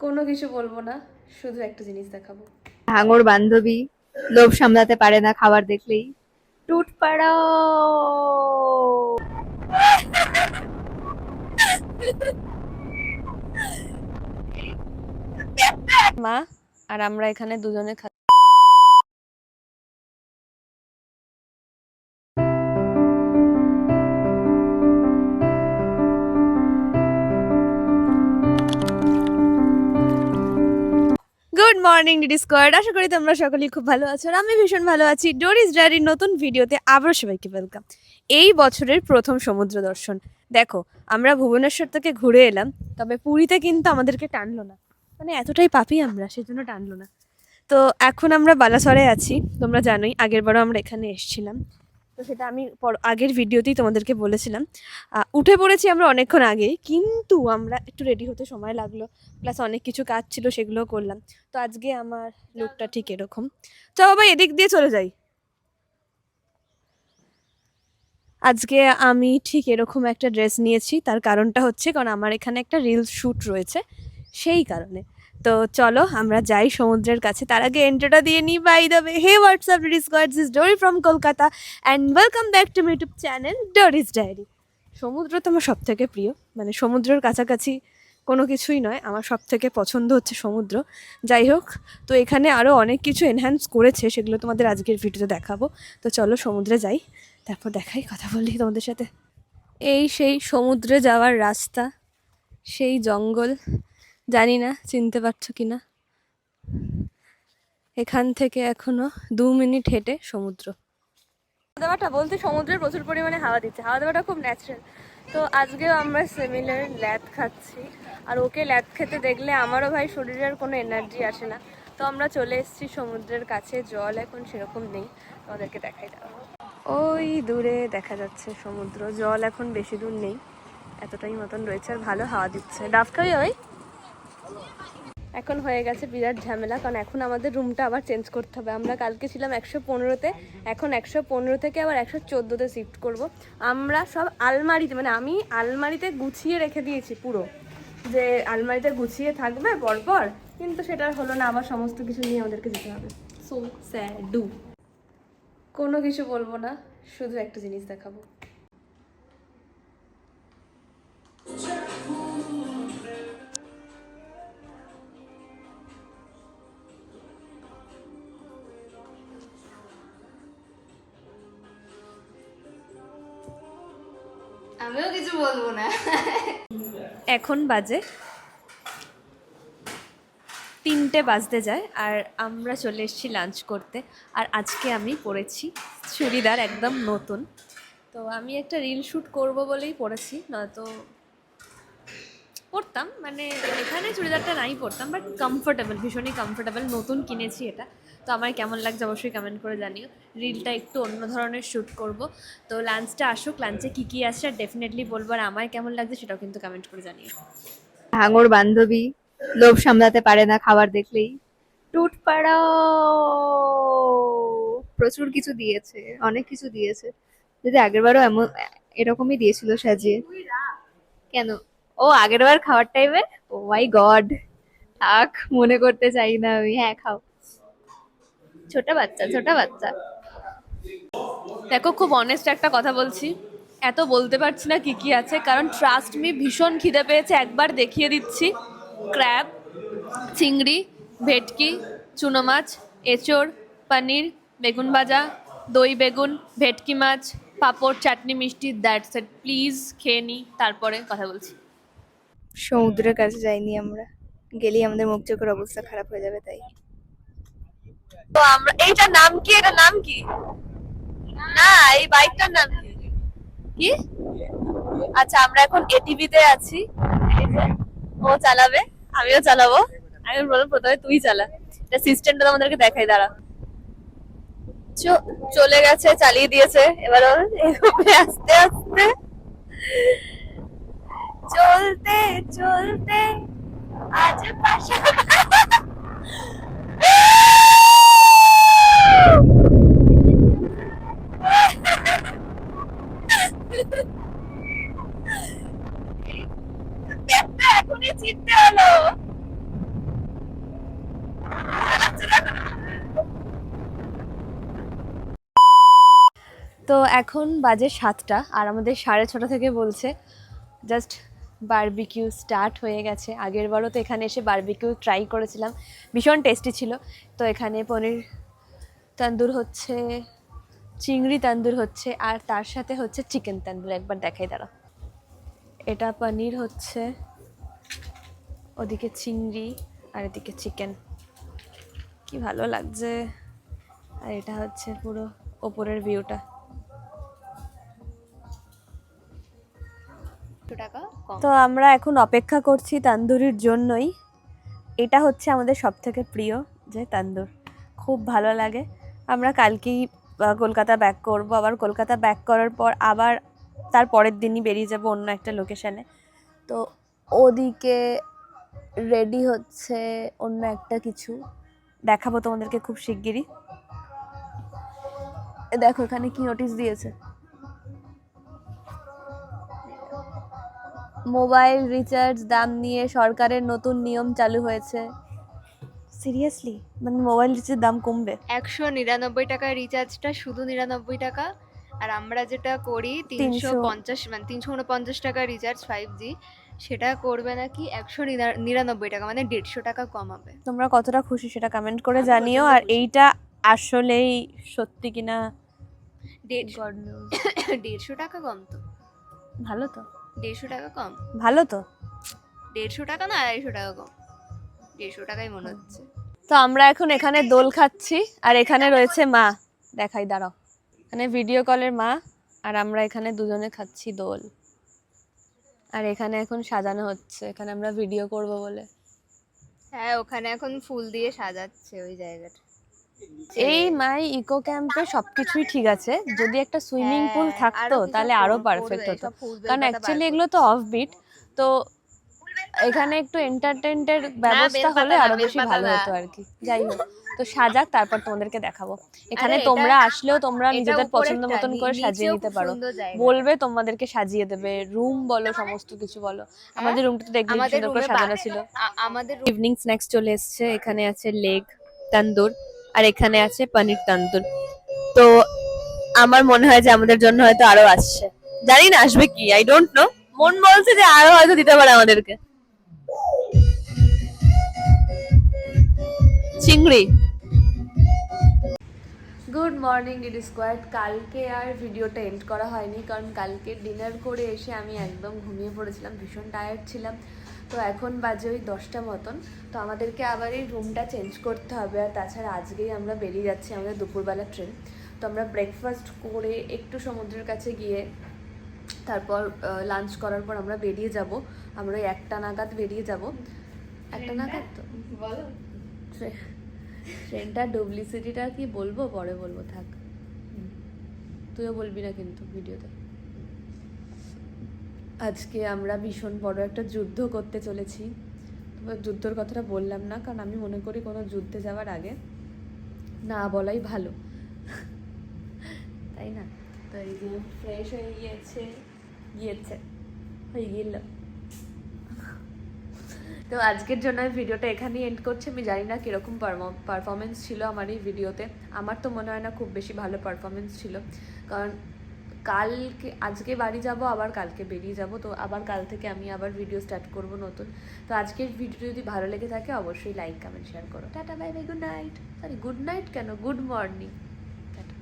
কোনো কিছু বলবো না, শুধু একটা জিনিস দেখাবো। ভাঙর বান্ধবী লোভ সামলাতে পারে না, খাবার দেখলেই টুট পাড়াও। মা আর আমরা এখানে দুজনে গুড মর্নিং ডিডি স্কোয়াড। আশা করি তোমরা সকলেই খুব ভালো আছো আর আমি ভীষণ ভালো আছি। ডোরিস ডায়েরির নতুন ভিডিওতে আবারও সবাইকে ওয়েলকাম। এই বছরের প্রথম সমুদ্র দর্শন। দেখো, আমরা ভুবনেশ্বর থেকে ঘুরে এলাম, তবে পুরীতে কিন্তু আমাদেরকে টানলো না, মানে এতটাই পাপি আমরা, সেজন্য টানলো না। তো এখন আমরা বালাসরে আছি, তোমরা জানোই আগেরবারও আমরা এখানে এসেছিলাম, তো সেটা আমি আগের ভিডিওতেই তোমাদেরকে বলেছিলাম। উঠে পড়েছি আমরা অনেকক্ষণ আগেই, কিন্তু আমরা একটু রেডি হতে সময় লাগলো, প্লাস অনেক কিছু কাজ ছিল সেগুলোও করলাম। তো আজকে আমার লুকটা ঠিক এরকম। চলো বাবা এদিক দিয়ে চলে যাই। আজকে আমি ঠিক এরকম একটা ড্রেস নিয়েছি, তার কারণটা হচ্ছে কারণ আমার এখানে একটা রিলস শ্যুট রয়েছে, সেই কারণে। তো চলো আমরা যাই সমুদ্রের কাছে। তার আগে এন্ট্রোটা দিয়ে নিই। By the way, hey what's up DD squad, this Dori from Kolkata and welcome back to my YouTube channel Dori's diary. সমুদ্র তো আমার সব থেকে প্রিয়, মানে সমুদ্রের কাছাকাছি কোনো কিছুই নয়, আমার সব থেকে পছন্দ হচ্ছে সমুদ্র। যাই হোক, তো এখানে আরও অনেক কিছু এনহ্যান্স করেছে, সেগুলো তোমাদের আজকের ভিডিওতে দেখাবো। তো চলো সমুদ্রে যাই, তারপর দেখাই, কথা বলি তোমাদের সাথে। এই সেই সমুদ্রে যাওয়ার রাস্তা, সেই জঙ্গল, জানি না চিনতে পারছো কি না। এখান থেকে এখনো 2 মিনিট হেঁটে সমুদ্র। হাওয়া দাওয়াটা বলতে সমুদ্রের প্রচুর পরিমাণে হাওয়া দিচ্ছে, হাওয়া দাওয়াটা খুব ন্যাচারাল। তো আজকেও আমরা সিমিলার ল্যাদ খাচ্ছি, আর ওকে ল্যাদ খেতে দেখলে আমারও ভাই শরীরের কোনো এনার্জি আসে না। তো আমরা চলে এসেছি সমুদ্রের কাছে, জল এখন সেরকম নেই, আমাদেরকে দেখাই দাও। ওই দূরে দেখা যাচ্ছে সমুদ্র, জল এখন বেশি দূর নেই, এতটাই মতন রয়েছে, আর ভালো হাওয়া দিচ্ছে। ডাব খাবি ওই? এখন হয়ে গেছে বিরাট ঝামেলা, কারণ এখন আমাদের রুমটা আবার চেঞ্জ করতে হবে। আমরা কালকে ছিলাম 115-তে, এখন 115 থেকে আবার 114-তে শিফট করব। আমরা সব আলমারিতে, মানে আমি আলমারিতে গুছিয়ে রেখে দিয়েছি পুরো, যে আলমারিতে গুছিয়ে থাকবে পরপর, কিন্তু সেটা হলো না, আবার সমস্ত কিছু নিয়ে আমাদেরকে যেতে হবে। সো স্যাডু। কোনো কিছু বলবো না, শুধু একটা জিনিস দেখাবো। আমিও কিছু বলবো না। এখন বাজে 3টে বাজতে যায়, আর আমরা চলে এসেছি লাঞ্চ করতে। আর আজকে আমি পরেছি চুড়িদার, একদম নতুন। তো আমি একটা রিল শ্যুট করবো বলেই পরেছি, নয়তো পরতাম, মানে এখানে চুড়িদারটা নাই পরতাম, বাট কমফোর্টেবল, ভীষণই কমফোর্টেবল, নতুন কিনেছি এটা। তো আমার কেমন লাগছে অবশ্যই কমেন্ট করে জানিও। রিলটা একটু অন্য ধরনের শ্যুট করব। তো লাঞ্চটা আসুক, লাঞ্চে কী কী আসছে আর ডেফিনেটলি বলবো, আর আমার কেমন লাগছে সেটাও কিন্তু কমেন্ট করে জানিও। ভাঙর বান্ধবী লোভ সামলাতে পারে না, খাবার দেখলেই টুট পাড়াও। প্রচুর কিছু দিয়েছে, অনেক কিছু দিয়েছে। যদি আগেরবারও এমন এরকমই দিয়েছিল সাজিয়ে। কেন? ও আগেরবার খাওয়ার টাইমে, ও মাই গড, থাক, মনে করতে চাই না আমি। হ্যাঁ খাও, ছোট বাচ্চা ছোট বাচ্চা। দেখো, খুব অনেস্ট একটা কথা বলছি, এত বলতে পারছি না কি কি আছে, কারণ ট্রাস্ট মি ভীষণ খিদে পেয়েছে। একবার দেখিয়ে দিচ্ছি, ক্র্যাব, চিংড়ি, ভেটকি, চুনো মাছ, এঁচোড়, পনির, বেগুন ভাজা, দই বেগুন, ভেটকি মাছ, পাঁপড়, চাটনি, মিষ্টি, দ্যাটস ইট। প্লিজ খেয়ে নিই, তারপরে কথা বলছি। সমুদ্রের কাছে যাইনি আমরা, গেলেই আমাদের মুখ চোখের অবস্থা খারাপ হয়ে যাবে, তাই। তো আমরা, এইটার নাম কি, এটার নাম কি? না, এই বাইকটার নাম কি? কি? আচ্ছা, আমরা এখন এটিভিতে আছি, এই যে ও চালাবে, আমিও চালাবো। আমি বললাম প্রথমে তুই চালা, এটা সিস্টেমটা আমাদেরকে দেখাই, দাঁড়া। চলে গেছে, চালিয়ে দিয়েছে, এবার এভাবে আস্তে আস্তে চলতে চলতে আজ পাশা। ব্যাগটা এখনই চিনতে হলো। তো এখন বাজে 7টা আর আমাদের 6:30 থেকে বলছে জাস্ট বারবিকিউ স্টার্ট হয়ে গেছে। আগের বারও তো এখানে এসে বারবিকিউ ট্রাই করেছিলাম, ভীষণ টেস্টি ছিল। তো এখানে পনির তন্দুর হচ্ছে, চিংড়ি তন্দুর হচ্ছে, আর তার সাথে হচ্ছে চিকেন তন্দুর। একবার দেখাই দাঁড়া, এটা পনির হচ্ছে, ওদিকে চিংড়ি আর এদিকে চিকেন, কি ভালো লাগছে। আর এটা হচ্ছে পুরো ওপরের ভিউটা। টাকা কম। তো আমরা এখন অপেক্ষা করছি তান্দুরির জন্যই। এটা হচ্ছে আমাদের সবথেকে প্রিয় যে তান্দুর, খুব ভালো লাগে। আমরা কালকেই কলকাতা ব্যাক করব, আবার কলকাতা ব্যাক করার পর আবার তার পরের দিনই বেরিয়ে যাব অন্য একটা লোকেশানে। তো ওদিকে রেডি হচ্ছে অন্য একটা কিছু, দেখাবো তোমাদেরকে খুব শিগগিরই। দেখো এখানে কি নোটিশ দিয়েছে, মোবাইল রিচার্জ দাম নিয়ে সরকারের নতুন নিয়ম চালু হয়েছে। সিরিয়াসলি, মানে মোবাইল রিচার্জের দাম কমবে? 199 টাকার রিচার্জটা শুধু 99 টাকা, আর আমরা যেটা করি 350 মানে 349 টাকা রিচার্জ 5G, সেটা করবে নাকি 199 টাকা, মানে 150 টাকা কমাবে। তোমরা কতটা খুশি সেটা কমেন্ট করে আমি জানিও। প্রচণ্ড আর খুশি। এইটা আসলেই সত্যি কিনা 150 God knows। 150 টাকা কম তো, ভালো তো, 150 টাকা কম, ভালো তো। 150 টাকা না 250 টাকা কম, 150 টাকাই মনে হচ্ছে। তো আমরা এখন এখানে দোল খাচ্ছি, আর এখানে রয়েছে মা, দেখাই দাঁড়াও, এখানে ভিডিও কলের মা, আর আমরা এখানে দুজনে খাচ্ছি দোল। আর এখানে এখন সাজানো হচ্ছে, এখানে আমরা ভিডিও করব বলে। হ্যাঁ, ওখানে এখন ফুল দিয়ে সাজাচ্ছে ওই জায়গাটা। এই মাই ইকো ক্যাম্পে সবকিছুই ঠিক আছে, যদি একটা সুইমিং পুল হ্যাঁ, থাকতো আরো কিছু তাহলে আরো করবে, পারফেক্ট হতো। সব ফুল কারণ বেলপাতা অ্যাকচুয়ালি বার এগুলো তো অফ বিট, তো এখানে একটু এন্টারটেইনমেন্টের ব্যবস্থা হলে আরো বেশি ভালো হতো আর কি। যাই হোক, তো সাজাক, তারপর তোমাদেরকে দেখাবো। এখানে আরে তোমরা এটা- আসলেও তোমরা এটা নিজেদের পছন্দ উপরেরটা, মতন করে সাজিয়ে নিচেও নিতে খুব পারো, সুন্দর জায়গাটা। বলবে তোমাদেরকে সাজিয়ে দেবে, রুম বলো সমস্ত কিছু বলো। আমাদের রুমটা তো দেখলে কি আমাদের সুন্দর করে রুমে সাজানো ছিল। আমাদের ইভিনিং স্ন্যাক্স চলে এসেছে, এখানে আছে লেগ তন্দুর আর এখানে আছে পনির তন্দুর। তো আমার মনে হয় যে আমাদের জন্য হয়তো আরো আসছে, জানি না আসবে কি, আই ডোন্ট নো। মন বলছে যে আরো হয়তো দিতে পারে আমাদেরকে। চিংড়ি। গুড মর্নিং ইট স্কোয়াড। কালকে আর ভিডিওটা এন্ড করা হয়নি, কারণ কালকে ডিনার করে এসে আমি একদম ঘুমিয়ে পড়েছিলাম, ভীষণ টায়ার্ড ছিলাম। তো এখন বাজে ওই 10টা মতন। তো আমাদেরকে আবার এই রুমটা চেঞ্জ করতে হবে, আর তাছাড়া আজকেই আমরা বেরিয়ে যাচ্ছি, আমাদের দুপুরবেলা ট্রেন। তো আমরা ব্রেকফাস্ট করে একটু সমুদ্রের কাছে গিয়ে তারপর লাঞ্চ করার পর আমরা বেরিয়ে যাব। আমরা ওই 1টা নাগাদ বেরিয়ে যাব। 1টা নাগাদ তো বলো। ট্রেনটা ডুপ্লিসিটিটা কি বলবো, পরে বলবো, থাক। তুইও বলবি না কিন্তু ভিডিওতে। আজকে আমরা ভীষণ বড় একটা যুদ্ধ করতে চলেছি। যুদ্ধর কথাটা বললাম না, কারণ আমি মনে করি কোনো যুদ্ধে যাওয়ার আগে না বলাই ভালো, তাই না? তো এই যে ফ্রেশ হয়ে গেল। তো আজকের জন্য আমি ভিডিওটা এখানেই এন্ড করছি। আমি জানি না কীরকম পারফরমেন্স ছিল আমার এই ভিডিওতে। আমার তো মনে হয় না খুব বেশি ভালো পারফরমেন্স ছিল, কারণ আজকে বাড়ি যাব, আবার কালকে বেরিয়ে যাব। তো আবার কাল থেকে আমি আবার ভিডিও স্টার্ট করব নতুন। তো আজকের ভিডিও যদি ভালো লেগে থাকে অবশ্যই লাইক কমেন্ট শেয়ার করো। Tata bye bye, good night. Good night কেন, গুড মর্নিং। টাটা।